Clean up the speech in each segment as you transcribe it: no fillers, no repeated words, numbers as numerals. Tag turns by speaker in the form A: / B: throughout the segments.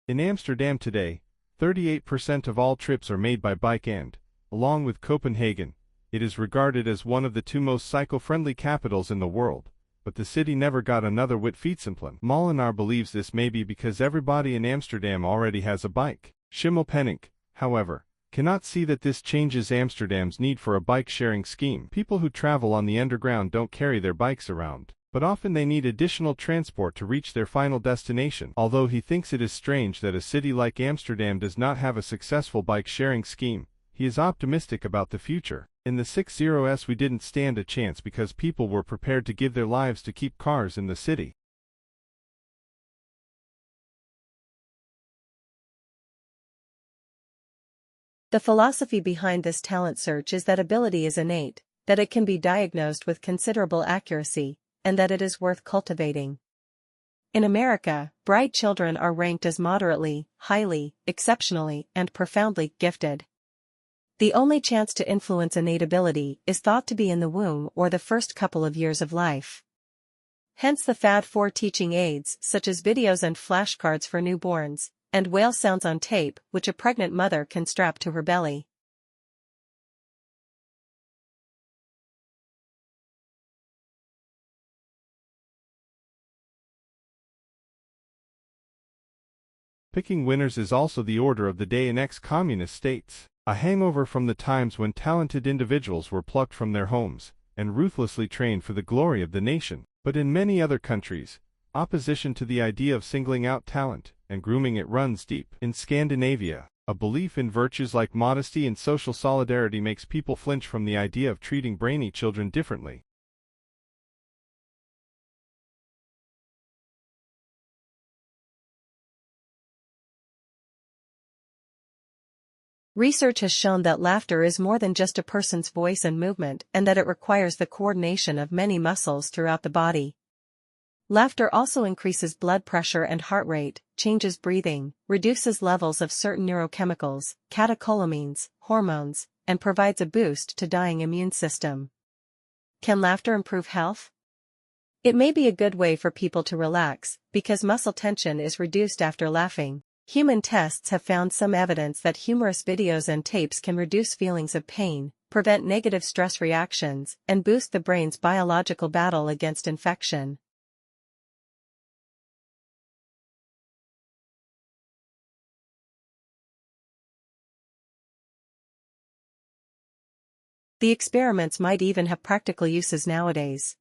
A: In Amsterdam today, 38% of all trips are made by bike and, along with Copenhagen, it is regarded as one of the two most cycle-friendly capitals in the world, but the city never got another Wit-Fietsenplan. Molenaar believes this may be because everybody in Amsterdam already has a bike. Schimmelpenninck, however, cannot see that this changes Amsterdam's need for a bike-sharing scheme. People who travel on the underground don't carry their bikes around, but often they need additional transport to reach their final destination. Although he thinks it is strange that a city like Amsterdam does not have a successful bike-sharing scheme, he is optimistic about the future. In the 60s we didn't stand a chance because people were prepared to give their lives to keep cars in the city.
B: The philosophy behind this talent search is that ability is innate, that it can be diagnosed with considerable accuracy, and that it is worth cultivating. In America, bright children are ranked as moderately, highly, exceptionally, and profoundly gifted. The only chance to influence innate ability is thought to be in the womb or the first couple of years of life. Hence the fad for teaching aids such as videos and flashcards for newborns, and whale sounds on tape which a pregnant mother can strap to her belly.
A: Picking winners is also the order of the day in ex-communist states, a hangover from the times when talented individuals were plucked from their homes and ruthlessly trained for the glory of the nation. But in many other countries, opposition to the idea of singling out talent and grooming it runs deep. In Scandinavia, a belief in virtues like modesty and social solidarity makes people flinch from the idea of treating brainy children differently.
B: Research has shown that laughter is more than just a person's voice and movement and that it requires the coordination of many muscles throughout the body. Laughter also increases blood pressure and heart rate, changes breathing, reduces levels of certain neurochemicals, catecholamines, hormones, and provides a boost to dying immune system. Can laughter improve health? It may be a good way for people to relax, because muscle tension is reduced after laughing. Human tests have found some evidence that humorous videos and tapes can reduce feelings of pain, prevent negative stress reactions, and boost the brain's biological battle against infection. The experiments might even have practical uses nowadays.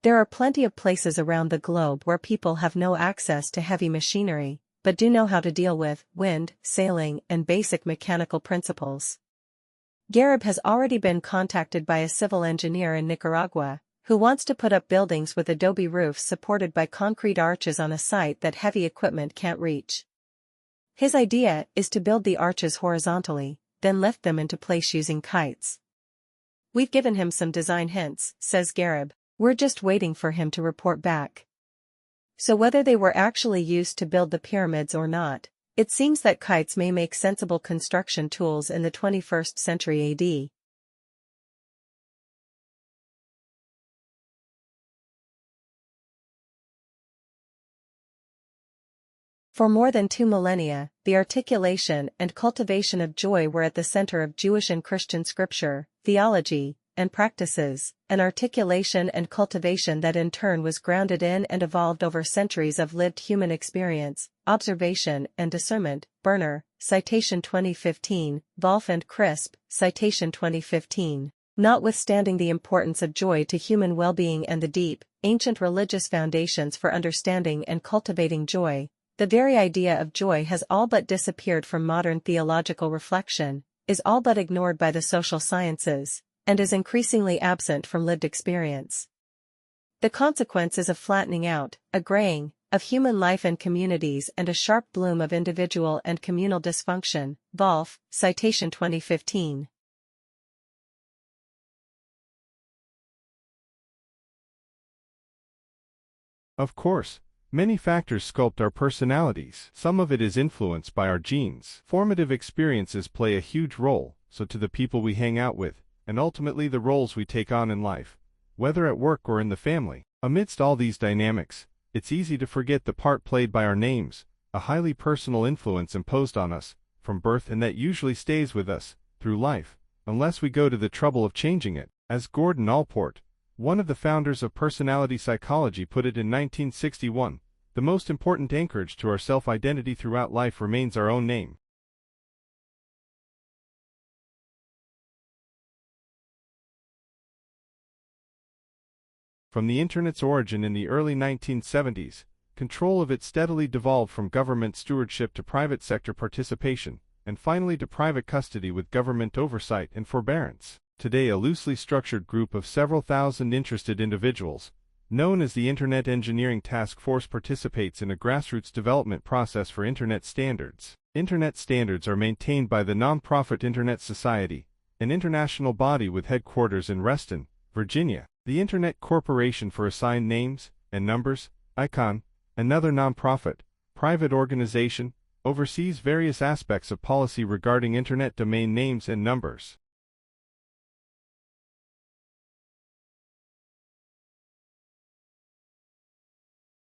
B: There are plenty of places around the globe where people have no access to heavy machinery, but do know how to deal with wind, sailing, and basic mechanical principles. Garib has already been contacted by a civil engineer in Nicaragua, who wants to put up buildings with adobe roofs supported by concrete arches on a site that heavy equipment can't reach. His idea is to build the arches horizontally, then lift them into place using kites. We've given him some design hints, says Garib. We're just waiting for him to report back. So whether they were actually used to build the pyramids or not, it seems that kites may make sensible construction tools in the 21st century AD. For more than 2 millennia, the articulation and cultivation of joy were at the center of Jewish and Christian scripture, theology, and practices, an articulation and cultivation that in turn was grounded in and evolved over centuries of lived human experience, observation, and discernment. Berner, citation 2015, Wolf and Crisp, citation 2015. Notwithstanding the importance of joy to human well-being and the deep, ancient religious foundations for understanding and cultivating joy, the very idea of joy has all but disappeared from modern theological reflection, is all but ignored by the social sciences, and is increasingly absent from lived experience. The consequence is a flattening out, a graying, of human life and communities and a sharp bloom of individual and communal dysfunction. Wolf, citation 2015.
A: Of course, many factors sculpt our personalities. Some of it is influenced by our genes. Formative experiences play a huge role, so do the people we hang out with, and ultimately the roles we take on in life, whether at work or in the family. Amidst all these dynamics, it's easy to forget the part played by our names, a highly personal influence imposed on us from birth and that usually stays with us through life, unless we go to the trouble of changing it. As Gordon Allport, one of the founders of personality psychology, put it in 1961, the most important anchorage to our self-identity throughout life remains our own name. From the Internet's origin in the early 1970s, control of it steadily devolved from government stewardship to private sector participation, and finally to private custody with government oversight and forbearance. Today, a loosely structured group of several thousand interested individuals, known as the Internet Engineering Task Force, participates in a grassroots development process for Internet standards. Internet standards are maintained by the nonprofit Internet Society, an international body with headquarters in Reston, Virginia. The Internet Corporation for Assigned Names and Numbers, ICON, another nonprofit, private organization, oversees various aspects of policy regarding Internet domain names and numbers.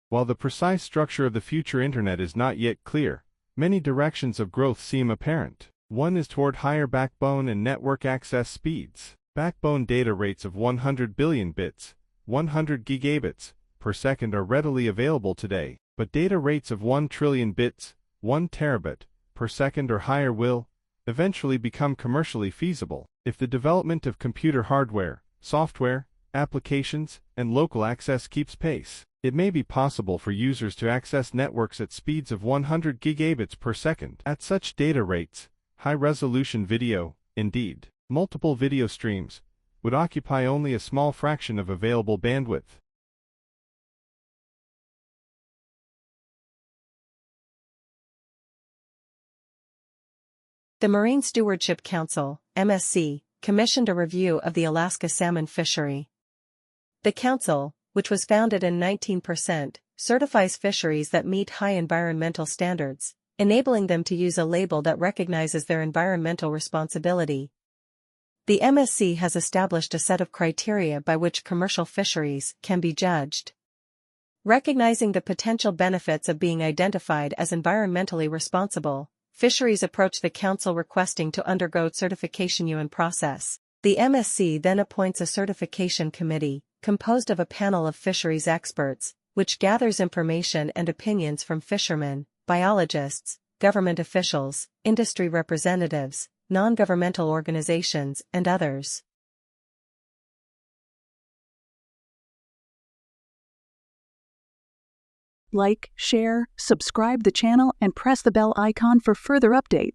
A: While the precise structure of the future Internet is not yet clear, many directions of growth seem apparent. One is toward higher backbone and network access speeds. Backbone data rates of 100 billion bits, 100 gigabits, per second are readily available today, but data rates of 1 trillion bits, 1 terabit, per second or higher will eventually become commercially feasible. If the development of computer hardware, software, applications, and local access keeps pace, it may be possible for users to access networks at speeds of 100 gigabits per second. At such data rates, high-resolution video, indeed, multiple video streams, would occupy only a small fraction of available bandwidth.
B: The Marine Stewardship Council, MSC, commissioned a review of the Alaska salmon fishery. The council, which was founded in 19%, certifies fisheries that meet high environmental standards, enabling them to use a label that recognizes their environmental responsibility. The MSC has established a set of criteria by which commercial fisheries can be judged. Recognizing the potential benefits of being identified as environmentally responsible, fisheries approach the council requesting to undergo certification UN process. The MSC then appoints a certification committee, composed of a panel of fisheries experts, which gathers information and opinions from fishermen, biologists, government officials, industry representatives, non-governmental organizations, and others.
C: Like, share, subscribe the channel, and press the bell icon for further updates.